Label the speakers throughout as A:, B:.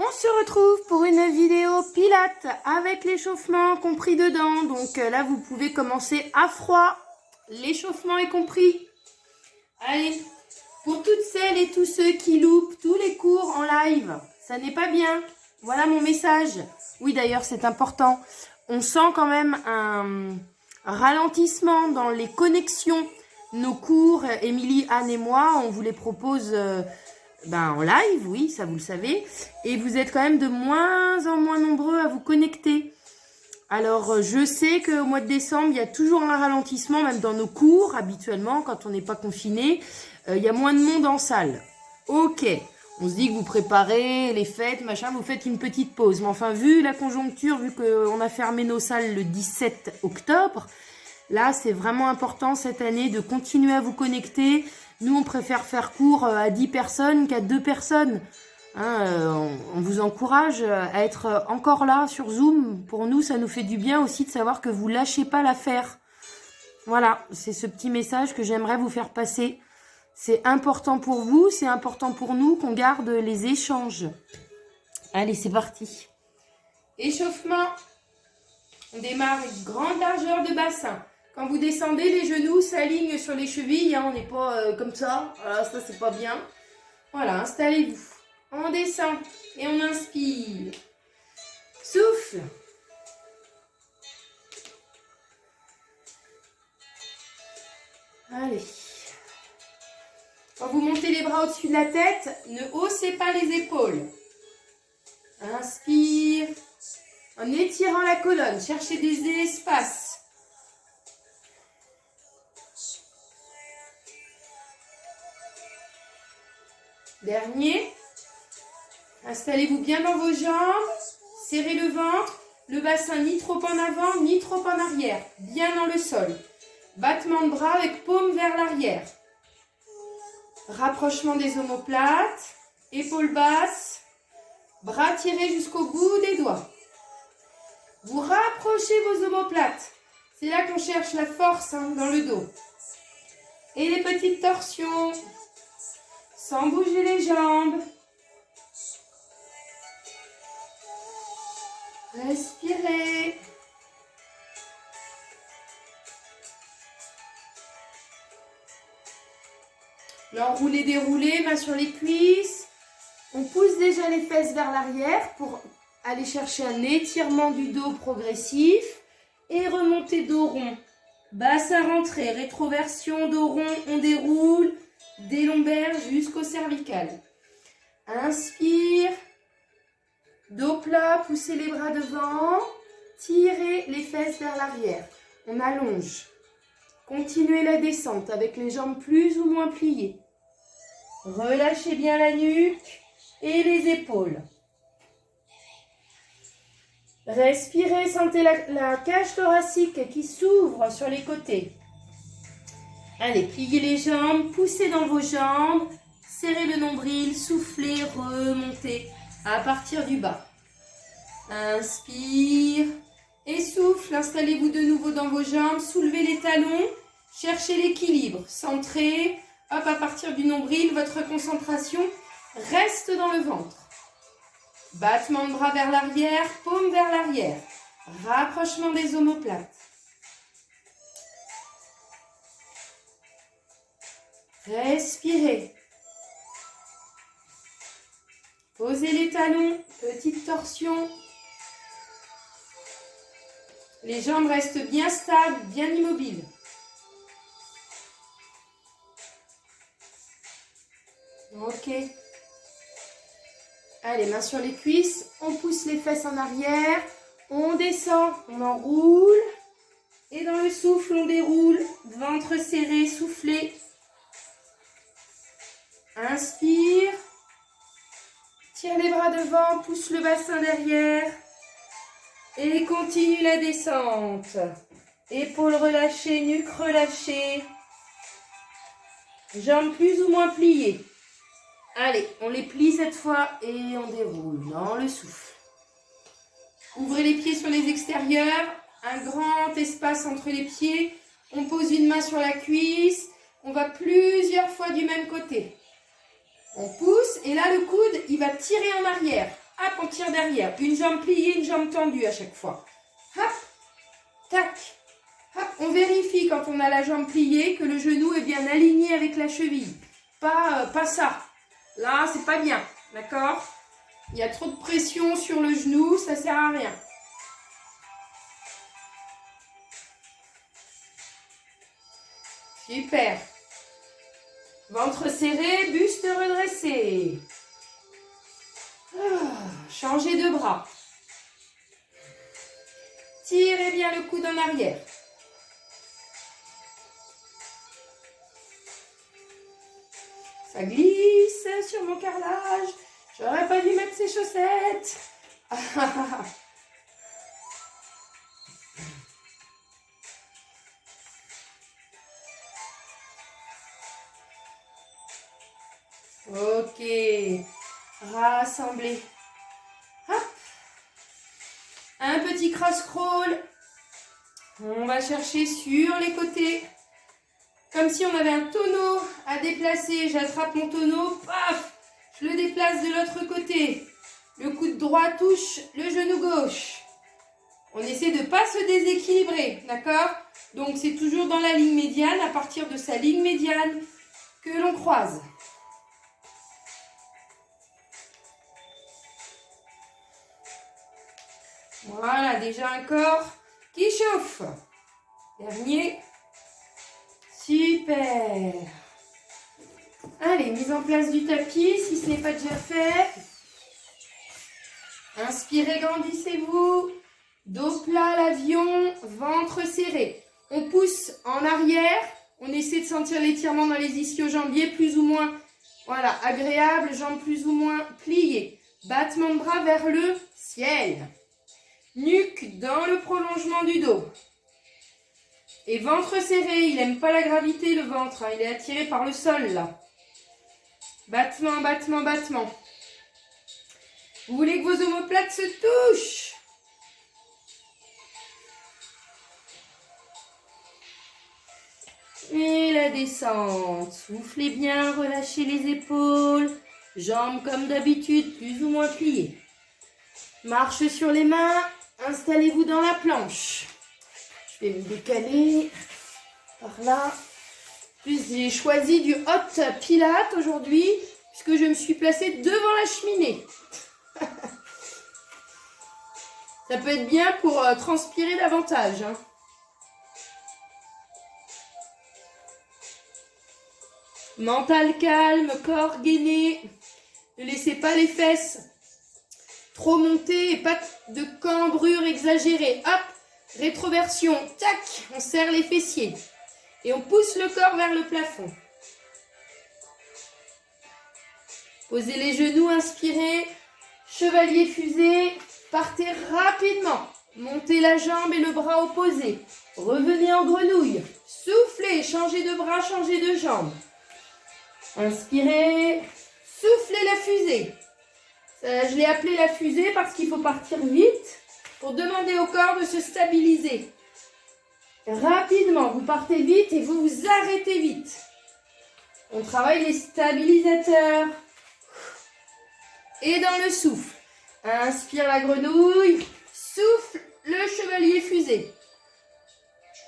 A: On se retrouve pour une vidéo pilates avec l'échauffement compris dedans. Donc là, vous pouvez commencer à froid. L'échauffement est compris. Allez, pour toutes celles et tous ceux qui loupent tous les cours en live, ça n'est pas bien. Voilà mon message. Oui, d'ailleurs, c'est important. On sent quand même un ralentissement dans les connexions. Nos cours, Émilie, Anne et moi, on vous les propose en live, oui, ça vous le savez. Et vous êtes quand même de moins en moins nombreux à vous connecter. Alors, je sais qu'au mois de décembre, il y a toujours un ralentissement, même dans nos cours, habituellement, quand on n'est pas confiné. Il y a moins de monde en salle. Ok, on se dit que vous préparez les fêtes, machin, vous faites une petite pause. Mais enfin, vu la conjoncture, vu qu'on a fermé nos salles le 17 octobre, là, c'est vraiment important cette année de continuer à vous connecter. Nous, on préfère faire cours à 10 personnes qu'à 2 personnes. On vous encourage à être encore là sur Zoom. Pour nous, ça nous fait du bien aussi de savoir que vous lâchez pas l'affaire. Voilà, c'est ce petit message que j'aimerais vous faire passer. C'est important pour vous, c'est important pour nous qu'on garde les échanges. Allez, c'est parti. Échauffement. On démarre avec grande largeur de bassin. Quand vous descendez, les genoux s'alignent sur les chevilles. On n'est pas comme ça. Voilà, ça, c'est pas bien. Voilà, installez-vous. On descend et on inspire. Souffle. Allez. Quand vous montez les bras au-dessus de la tête, ne haussez pas les épaules. Inspire. En étirant la colonne, cherchez des espaces. Dernier. Installez-vous bien dans vos jambes. Serrez le ventre. Le bassin ni trop en avant, ni trop en arrière. Bien dans le sol. Battement de bras avec paume vers l'arrière. Rapprochement des omoplates. Épaules basses. Bras tirés jusqu'au bout des doigts. Vous rapprochez vos omoplates. C'est là qu'on cherche la force dans le dos. Et les petites torsions. Sans bouger les jambes. Respirez. L'enroulé, déroulé, main sur les cuisses. On pousse déjà les fesses vers l'arrière pour aller chercher un étirement du dos progressif. Et remontée dos rond. Bassin rentré, rétroversion, dos rond, on déroule. Des lombaires jusqu'au cervical. Inspire. Dos plat, poussez les bras devant. Tirez les fesses vers l'arrière. On allonge. Continuez la descente avec les jambes plus ou moins pliées. Relâchez bien la nuque et les épaules. Respirez, sentez la cage thoracique qui s'ouvre sur les côtés. Allez, pliez les jambes, poussez dans vos jambes, serrez le nombril, soufflez, remontez à partir du bas. Inspire et souffle, installez-vous de nouveau dans vos jambes, soulevez les talons, cherchez l'équilibre, centrez, hop, à partir du nombril, votre concentration reste dans le ventre. Battement de bras vers l'arrière, paume vers l'arrière, rapprochement des omoplates. Respirez. Posez les talons, petite torsion. Les jambes restent bien stables, bien immobiles. Ok. Allez, main sur les cuisses. On pousse les fesses en arrière. On descend, on enroule. Et dans le souffle, on déroule. Ventre serré, soufflez. Inspire. Tire les bras devant, pousse le bassin derrière. Et continue la descente. Épaules relâchées, nuque relâchée. Jambes plus ou moins pliées. Allez, on les plie cette fois et on déroule dans le souffle. Ouvrez les pieds sur les extérieurs. Un grand espace entre les pieds. On pose une main sur la cuisse. On va plusieurs fois du même côté. On pousse et là le coude, il va tirer en arrière. hop, on tire derrière. Une jambe pliée, une jambe tendue à chaque fois. Hop, tac, hop. On vérifie quand on a la jambe pliée que le genou est bien aligné avec la cheville. Pas ça. Là, c'est pas bien, d'accord? Il y a trop de pression sur le genou, ça sert à rien. Super. Ventre serré, buste redressé. Changez de bras. Tirez bien le coude en arrière. Ça glisse sur mon carrelage. J'aurais pas dû mettre ces chaussettes. Ok. Rassemblez. Hop. Un petit cross-crawl. On va chercher sur les côtés. Comme si on avait un tonneau à déplacer. J'attrape mon tonneau. Paf. Je le déplace de l'autre côté. Le coude droit touche le genou gauche. On essaie de ne pas se déséquilibrer. D'accord? Donc c'est toujours dans la ligne médiane. À partir de sa ligne médiane que l'on croise. Voilà, déjà un corps qui chauffe. Dernier. Super. Allez, mise en place du tapis, si ce n'est pas déjà fait. Inspirez, grandissez-vous. Dos plat, l'avion, ventre serré. On pousse en arrière. On essaie de sentir l'étirement dans les ischio-jambiers, plus ou moins, voilà, agréable, jambes plus ou moins pliées. Battement de bras vers le ciel. Nuque dans le prolongement du dos. Et ventre serré, il n'aime pas la gravité, le ventre, hein, il est attiré par le sol, là. Battement, battement, battement. Vous voulez que vos omoplates se touchent? Et la descente. Soufflez bien, relâchez les épaules. Jambes comme d'habitude, plus ou moins pliées. Marche sur les mains. Installez-vous dans la planche. Je vais me décaler par là. Plus j'ai choisi du hot pilate aujourd'hui puisque je me suis placée devant la cheminée. Ça peut être bien pour transpirer davantage. Hein. Mental calme, corps gainé. Ne laissez pas les fesses trop monter et pas de cambrure exagérée. Hop, rétroversion, tac, on serre les fessiers. Et on pousse le corps vers le plafond. Posez les genoux, inspirez. Chevalier fusée, partez rapidement. Montez la jambe et le bras opposé. Revenez en grenouille. Soufflez, changez de bras, changez de jambe. Inspirez, soufflez la fusée. Je l'ai appelé la fusée parce qu'il faut partir vite pour demander au corps de se stabiliser. Rapidement, vous partez vite et vous vous arrêtez vite. On travaille les stabilisateurs. Et dans le souffle. Inspire la grenouille. Souffle le chevalier fusée.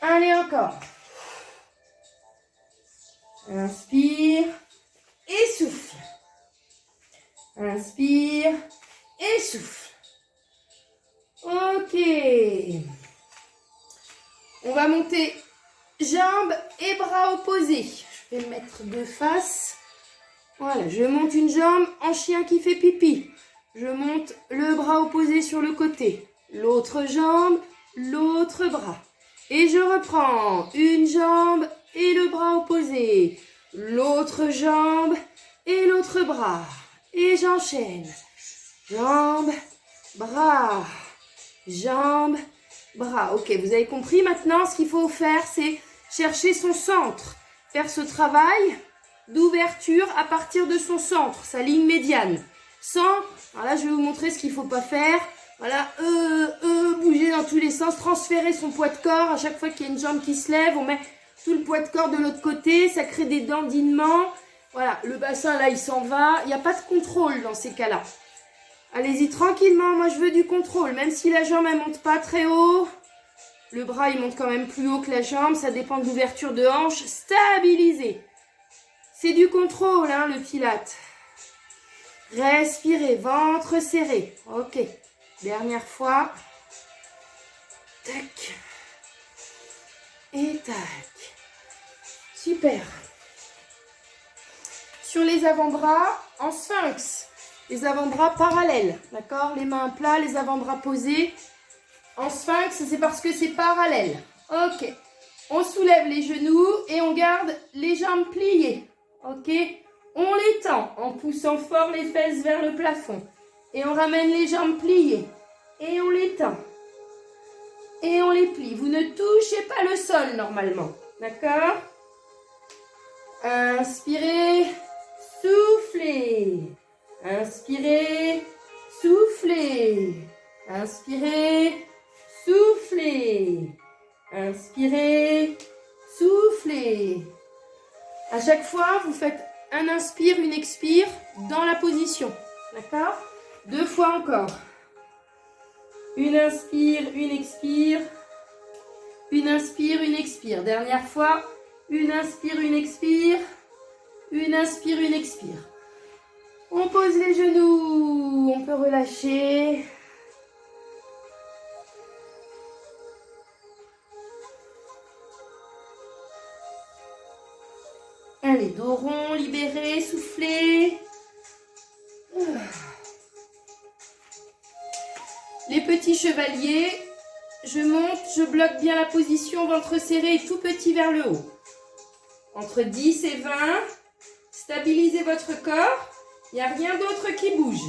A: Allez encore. Inspire et souffle. Inspire et souffle. Ok. On va monter jambes et bras opposés. Je vais mettre de face. Voilà, je monte une jambe en chien qui fait pipi. Je monte le bras opposé sur le côté. L'autre jambe, l'autre bras. Et je reprends une jambe et le bras opposé. L'autre jambe et l'autre bras. Et j'enchaîne. Jambes, bras, jambes, bras. Ok, vous avez compris maintenant, ce qu'il faut faire, c'est chercher son centre. Faire ce travail d'ouverture à partir de son centre, sa ligne médiane. Sans, voilà, je vais vous montrer ce qu'il ne faut pas faire. Voilà, bouger dans tous les sens, transférer son poids de corps. À chaque fois qu'il y a une jambe qui se lève, on met tout le poids de corps de l'autre côté. Ça crée des dandinements. Voilà, le bassin là, il s'en va. Il n'y a pas de contrôle dans ces cas-là. Allez-y tranquillement, moi je veux du contrôle. Même si la jambe elle monte pas très haut, le bras il monte quand même plus haut que la jambe. Ça dépend de l'ouverture de hanche. Stabilisez. C'est du contrôle, hein, le pilate. Respirez, ventre serré. Ok. Dernière fois. Tac. Et tac. Super. Sur les avant-bras, en sphinx. Les avant-bras parallèles. D'accord? Les mains à plat, les avant-bras posés. En sphinx, c'est parce que c'est parallèle. Ok. On soulève les genoux et on garde les jambes pliées. Ok? On les tend en poussant fort les fesses vers le plafond. Et on ramène les jambes pliées. Et on les tend. Et on les plie. Vous ne touchez pas le sol normalement. D'accord? Inspirez, soufflez. Inspirez, soufflez. Inspirez, soufflez. Inspirez, soufflez. À chaque fois, vous faites un inspire, une expire dans la position. D'accord? 2 fois encore. Une inspire, une expire. Une inspire, une expire. Dernière fois. Une inspire, une expire. Une inspire, une expire. On pose les genoux. On peut relâcher. Allez, dos rond, libéré, soufflez. Les petits chevaliers, je monte, je bloque bien la position, ventre serré et tout petit vers le haut. Entre 10 et 20, stabilisez votre corps, il n'y a rien d'autre qui bouge.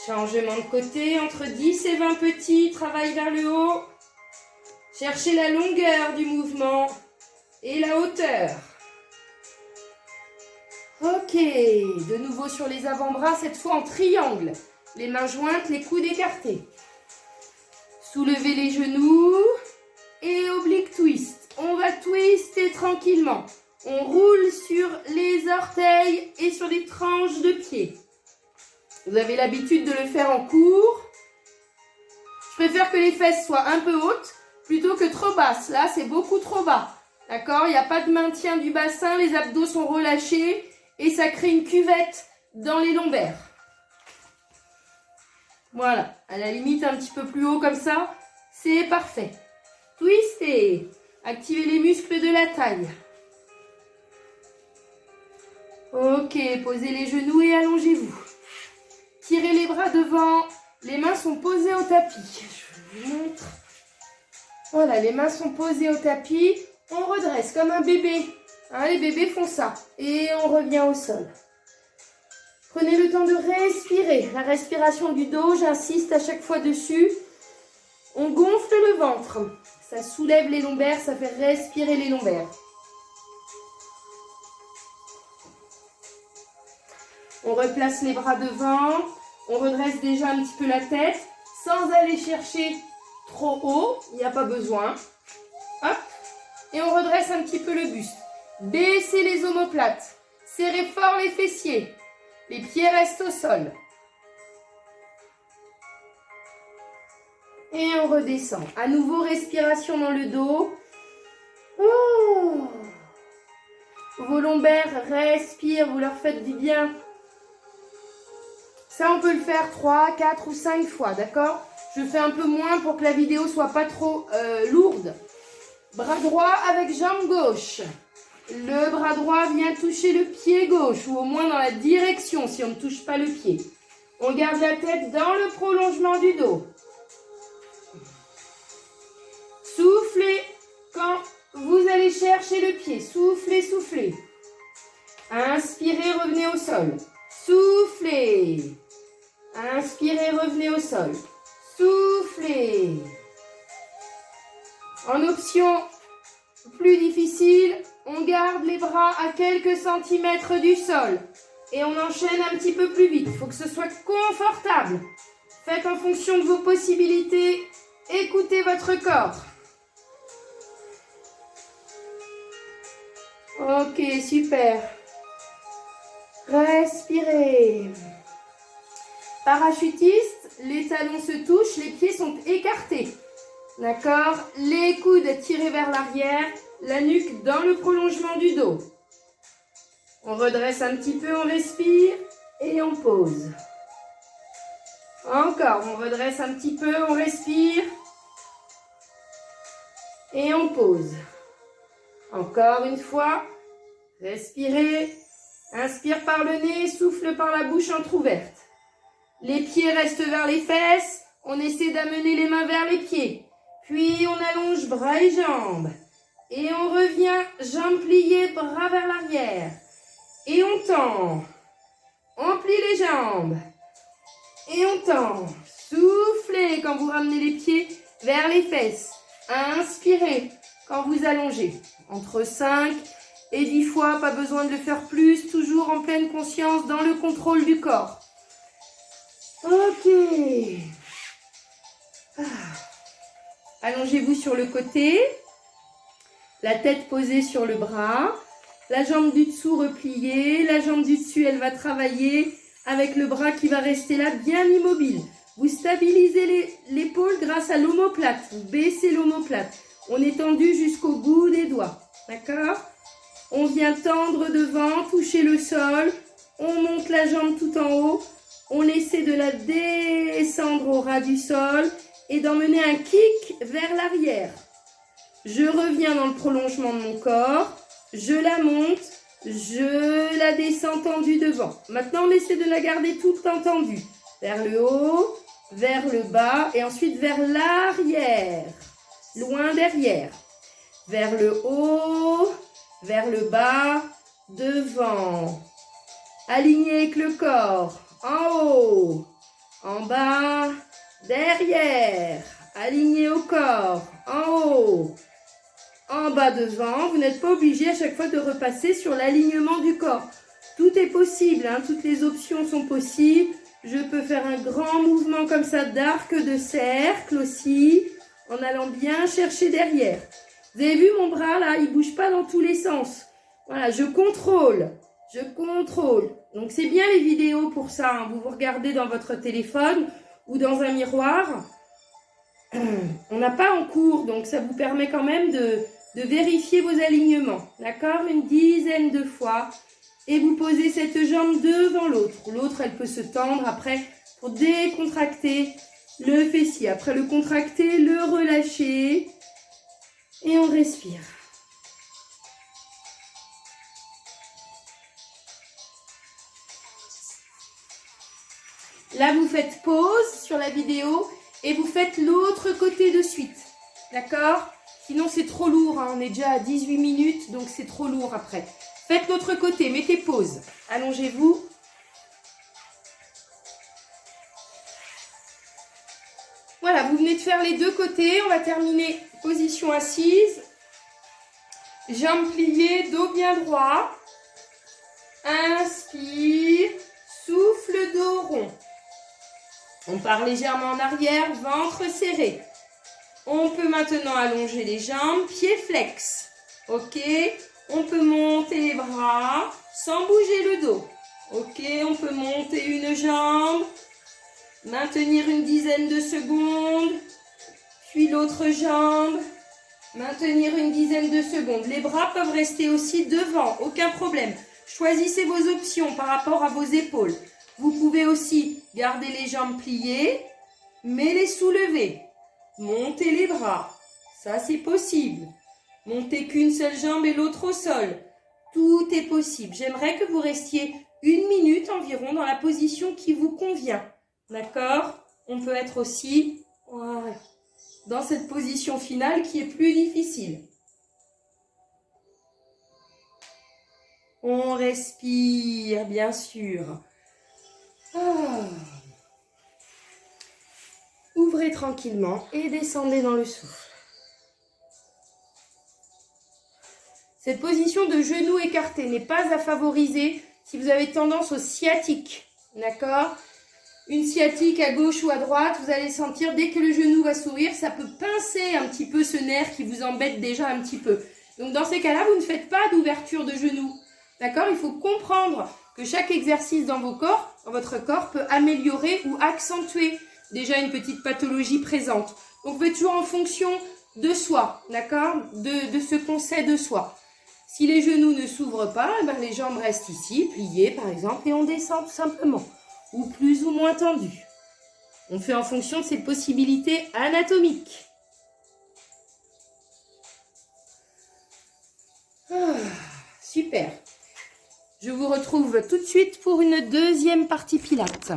A: Changement de côté, entre 10 et 20 petits, travail vers le haut. Cherchez la longueur du mouvement et la hauteur. Ok, de nouveau sur les avant-bras, cette fois en triangle. Les mains jointes, les coudes écartés. Soulevez les genoux et oblique twist. On va twister tranquillement. On roule sur les orteils et sur les tranches de pied. Vous avez l'habitude de le faire en cours. Je préfère que les fesses soient un peu hautes plutôt que trop basses. Là, c'est beaucoup trop bas. D'accord? Il n'y a pas de maintien du bassin, les abdos sont relâchés. Et ça crée une cuvette dans les lombaires. Voilà, à la limite un petit peu plus haut comme ça, c'est parfait. Twistez, activez les muscles de la taille. Ok, posez les genoux et allongez-vous. Tirez les bras devant, les mains sont posées au tapis. Je vous montre. Voilà, les mains sont posées au tapis. On redresse comme un bébé. Hein, les bébés font ça. Et on revient au sol. Prenez le temps de respirer. La respiration du dos, j'insiste à chaque fois dessus. On gonfle le ventre. Ça soulève les lombaires, ça fait respirer les lombaires. On replace les bras devant. On redresse déjà un petit peu la tête. Sans aller chercher trop haut. Il n'y a pas besoin. Hop. Et on redresse un petit peu le buste. Baissez les omoplates. Serrez fort les fessiers. Les pieds restent au sol. Et on redescend. À nouveau, respiration dans le dos. Oh. Vos lombaires respirent, vous leur faites du bien. Ça, on peut le faire 3, 4 ou 5 fois, d'accord? Je fais un peu moins pour que la vidéo soit pas trop lourde. Bras droit avec jambe gauche. Le bras droit vient toucher le pied gauche, ou au moins dans la direction si on ne touche pas le pied. On garde la tête dans le prolongement du dos. Soufflez quand vous allez chercher le pied. Soufflez, soufflez. Inspirez, revenez au sol. Soufflez. Inspirez, revenez au sol. Soufflez. En option plus difficile, on garde les bras à quelques centimètres du sol. Et on enchaîne un petit peu plus vite. Il faut que ce soit confortable. Faites en fonction de vos possibilités. Écoutez votre corps. Ok, super. Respirez. Parachutiste, les talons se touchent, les pieds sont écartés. D'accord? Les coudes tirés vers l'arrière, la nuque dans le prolongement du dos. On redresse un petit peu, on respire et on pose. Encore, on redresse un petit peu, on respire et on pose. Encore une fois, respirez, inspire par le nez, souffle par la bouche entrouverte. Les pieds restent vers les fesses, on essaie d'amener les mains vers les pieds. Puis on allonge bras et jambes. Et on revient, jambes pliées, bras vers l'arrière. Et on tend. On plie les jambes. Et on tend. Soufflez quand vous ramenez les pieds vers les fesses. Inspirez quand vous allongez. Entre 5 et 10 fois, pas besoin de le faire plus. Toujours en pleine conscience dans le contrôle du corps. Ok. Allongez-vous sur le côté. La tête posée sur le bras. La jambe du dessous repliée. La jambe du dessus, elle va travailler avec le bras qui va rester là bien immobile. Vous stabilisez l'épaule grâce à l'omoplate. Vous baissez l'omoplate. On est tendu jusqu'au bout des doigts. D'accord? On vient tendre devant, toucher le sol. On monte la jambe tout en haut. On essaie de la descendre au ras du sol et d'emmener un kick vers l'arrière. Je reviens dans le prolongement de mon corps. Je la monte. Je la descends tendue devant. Maintenant, on essaie de la garder tout le temps tendue. Vers le haut, vers le bas et ensuite vers l'arrière. Loin derrière. Vers le haut, vers le bas, devant. Aligné avec le corps. En haut, en bas, derrière. Aligné au corps. En haut. En bas devant, vous n'êtes pas obligé à chaque fois de repasser sur l'alignement du corps. Tout est possible, hein, toutes les options sont possibles. Je peux faire un grand mouvement comme ça d'arc, de cercle aussi, en allant bien chercher derrière. Vous avez vu mon bras là, il ne bouge pas dans tous les sens. Voilà, je contrôle. Donc c'est bien les vidéos pour ça, hein. Vous regardez dans votre téléphone ou dans un miroir. On n'a pas en cours, donc ça vous permet quand même de vérifier vos alignements. D'accord? Une dizaine de fois. Et vous posez cette jambe devant l'autre. L'autre, elle peut se tendre après pour décontracter le fessier. Après le contracter, le relâcher. Et on respire. Là, vous faites pause sur la vidéo et vous faites l'autre côté de suite. D'accord? Sinon, c'est trop lourd, hein. On est déjà à 18 minutes, donc c'est trop lourd après. Faites l'autre côté, mettez pause. Allongez-vous. Voilà, vous venez de faire les deux côtés. On va terminer position assise. Jambes pliées, dos bien droit. Inspire, souffle, dos rond. On part légèrement en arrière, ventre serré. On peut maintenant allonger les jambes, pieds flex. Ok, on peut monter les bras sans bouger le dos. Ok, on peut monter une jambe, maintenir une dizaine de secondes, puis l'autre jambe, maintenir une dizaine de secondes. Les bras peuvent rester aussi devant, aucun problème. Choisissez vos options par rapport à vos épaules. Vous pouvez aussi garder les jambes pliées, mais les soulever. Montez les bras, ça c'est possible. Montez qu'une seule jambe et l'autre au sol. Tout est possible. J'aimerais que vous restiez 1 minute environ dans la position qui vous convient. D'accord? On peut être aussi dans cette position finale qui est plus difficile. On respire, bien sûr. Ouvrez tranquillement et descendez dans le souffle. Cette position de genou écarté n'est pas à favoriser si vous avez tendance au sciatique. D'accord? Une sciatique à gauche ou à droite, vous allez sentir dès que le genou va s'ouvrir, ça peut pincer un petit peu ce nerf qui vous embête déjà un petit peu. Donc dans ces cas-là, vous ne faites pas d'ouverture de genou. D'accord? Il faut comprendre que chaque exercice dans votre corps peut améliorer ou accentuer déjà une petite pathologie présente. Donc, vous faites toujours en fonction de soi, d'accord, de ce qu'on sait de soi. Si les genoux ne s'ouvrent pas, eh ben, les jambes restent ici, pliées par exemple, et on descend tout simplement, ou plus ou moins tendues. On fait en fonction de ses possibilités anatomiques. Super. Je vous retrouve tout de suite pour une deuxième partie pilates.